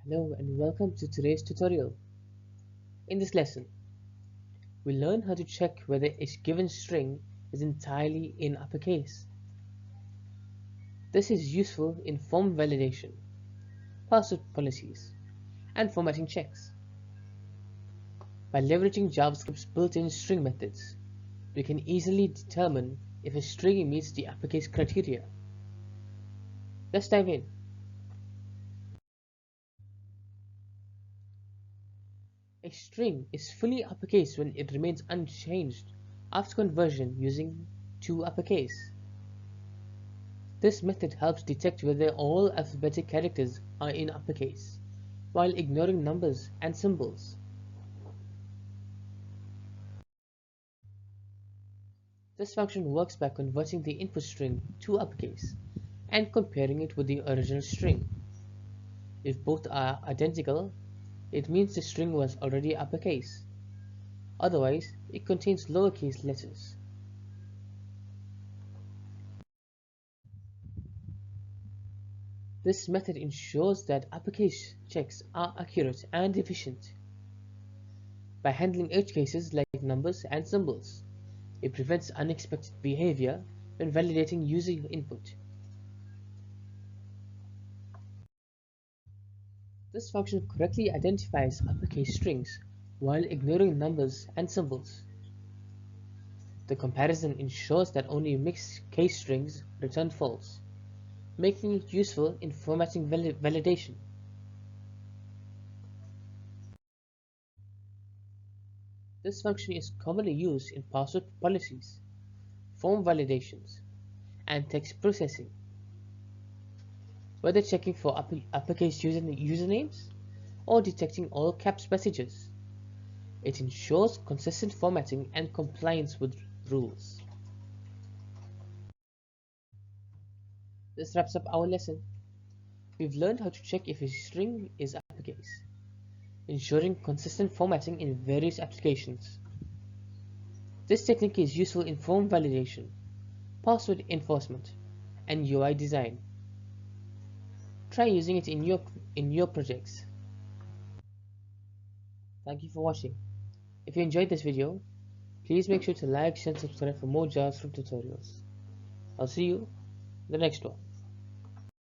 Hello and welcome to today's tutorial. In this lesson, we learn how to check whether a given string is entirely in uppercase. This is useful in form validation, password policies, and formatting checks. By leveraging JavaScript's built-in string methods, we can easily determine if a string meets the uppercase criteria. Let's dive in. A string is fully uppercase when it remains unchanged after conversion using toUppercase. This method helps detect whether all alphabetic characters are in uppercase, while ignoring numbers and symbols. This function works by converting the input string to uppercase and comparing it with the original string. If both are identical, it means the string was already uppercase. Otherwise, it contains lowercase letters. This method ensures that uppercase checks are accurate and efficient. By handling edge cases like numbers and symbols, it prevents unexpected behavior when validating user input. This function correctly identifies uppercase strings while ignoring numbers and symbols. The comparison ensures that only mixed case strings return false, making it useful in formatting validation. This function is commonly used in password policies, form validations, and text processing. Whether checking for uppercase usernames or detecting all caps messages, it ensures consistent formatting and compliance with rules. This wraps up our lesson. We've learned how to check if a string is uppercase, ensuring consistent formatting in various applications. This technique is useful in form validation, password enforcement, and UI design. Try using it in your projects. Thank you for watching. If you enjoyed this video, please make sure to like, share, and subscribe for more JavaScript tutorials. I'll see you in the next one.